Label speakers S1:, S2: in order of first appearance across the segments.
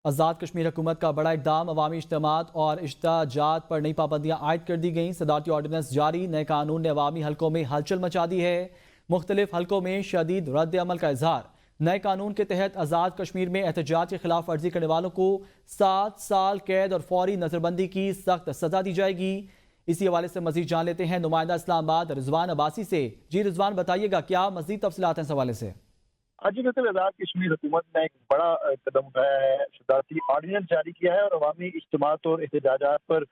S1: آزاد کشمیر حکومت کا بڑا اقدام، عوامی اجتماعات اور احتجاجات پر نئی پابندیاں عائد کر دی گئیں۔ صدارتی آرڈیننس جاری، نئے قانون نے عوامی حلقوں میں ہلچل مچا دی ہے، مختلف حلقوں میں شدید رد عمل کا اظہار۔ نئے قانون کے تحت آزاد کشمیر میں احتجاج کی خلاف ورزی کرنے والوں کو 7 سال قید اور فوری نظر بندی کی سخت سزا دی جائے گی۔ اسی حوالے سے مزید جان لیتے ہیں نمائندہ اسلام آباد رضوان عباسی سے۔ جی رضوان، بتائیے گا کیا مزید تفصیلات ہیں اس حوالے سے؟
S2: جی بالکل، آزاد کشمیر حکومت نے ایک بڑا قدم اٹھایا ہے، صدارتی آرڈیننس جاری کیا ہے اور عوامی اجتماعات اور احتجاجات پر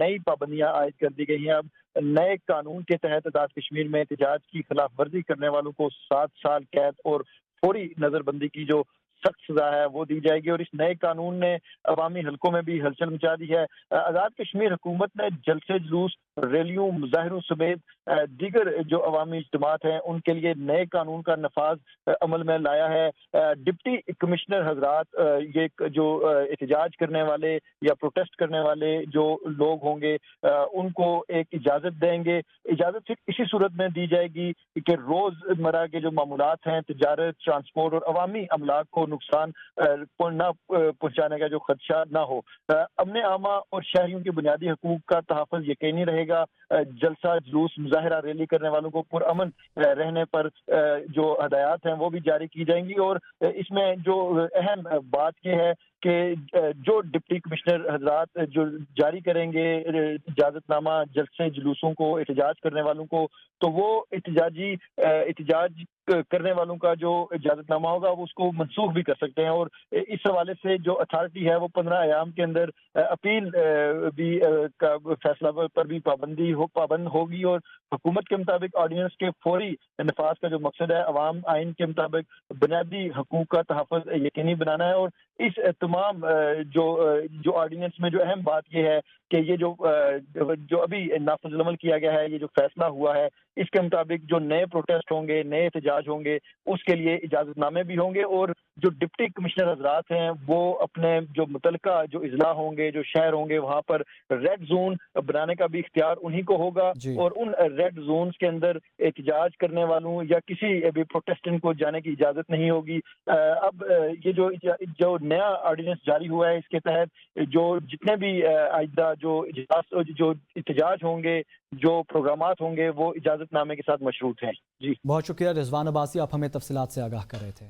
S2: نئی پابندیاں عائد کر دی گئی ہیں۔ اب نئے قانون کے تحت آزاد کشمیر میں احتجاج کی خلاف ورزی کرنے والوں کو 7 سال قید اور فوری نظر بندی کی جو سخت سزا ہے وہ دی جائے گی، اور اس نئے قانون نے عوامی حلقوں میں بھی ہلچل مچا دی ہے۔ آزاد کشمیر حکومت نے جلسے جلوس، ریلیوں، مظاہروں سمیت دیگر جو عوامی اجتماعات ہیں ان کے لیے نئے قانون کا نفاذ عمل میں لایا ہے۔ ڈپٹی کمشنر حضرات یہ جو احتجاج کرنے والے یا پروٹیسٹ کرنے والے جو لوگ ہوں گے ان کو ایک اجازت دیں گے۔ اجازت صرف اسی صورت میں دی جائے گی کہ روز مرہ کے جو معمولات ہیں، تجارت، ٹرانسپورٹ اور عوامی املاک کو نقصان نہ پہنچانے کا جو خدشہ نہ ہو۔ امن عامہ اور شہریوں کے بنیادی حقوق کا تحفظ یقینی رہے گا۔ جلسہ جلوس، مظاہرہ، ریلی کرنے والوں کو پرامن رہنے پر جو ہدایات ہیں وہ بھی جاری کی جائیں گی، اور اس میں جو اہم بات یہ ہے کہ جو ڈپٹی کمشنر حضرات جو جاری کریں گے اجازت نامہ جلسے جلوسوں کو، احتجاج کرنے والوں کو، تو وہ احتجاج کرنے والوں کا جو اجازت نامہ ہوگا وہ اس کو منسوخ بھی کر سکتے ہیں، اور اس حوالے سے جو اتھارٹی ہے وہ 15 ایام کے اندر اپیل بھی کا فیصلہ پر بھی پابند ہوگی، اور حکومت کے مطابق آرڈیننس کے فوری نفاذ کا جو مقصد ہے عوام آئین کے مطابق بنیادی حقوق کا تحفظ یقینی بنانا ہے۔ اور اس تمام جو آرڈیننس میں جو اہم بات یہ ہے کہ یہ جو ابھی نافذ العمل کیا گیا ہے، یہ جو فیصلہ ہوا ہے، اس کے مطابق جو نئے پروٹیسٹ ہوں گے، نئے احتجاج ہوں گے، اس کے لیے اجازت نامے بھی ہوں گے، اور جو ڈپٹی کمشنر حضرات ہیں وہ اپنے جو متعلقہ جو اضلاع ہوں گے، جو شہر ہوں گے، وہاں پر ریڈ زون بنانے کا بھی اختیار انہی کو ہوگا،
S1: جی
S2: اور ان ریڈ زونز کے اندر احتجاج کرنے والوں یا کسی بھی پروٹیسٹنٹ کو جانے کی اجازت نہیں ہوگی۔ اب یہ جو نیا آرڈیننس جاری ہوا ہے، اس کے تحت جو جتنے بھی آئندہ جو احتجاج ہوں گے، جو پروگرامات ہوں گے، وہ اجازت نامے کے ساتھ مشروط ہیں۔ جی
S1: بہت شکریہ رضوان عباسی، آپ ہمیں تفصیلات سے آگاہ کر رہے تھے۔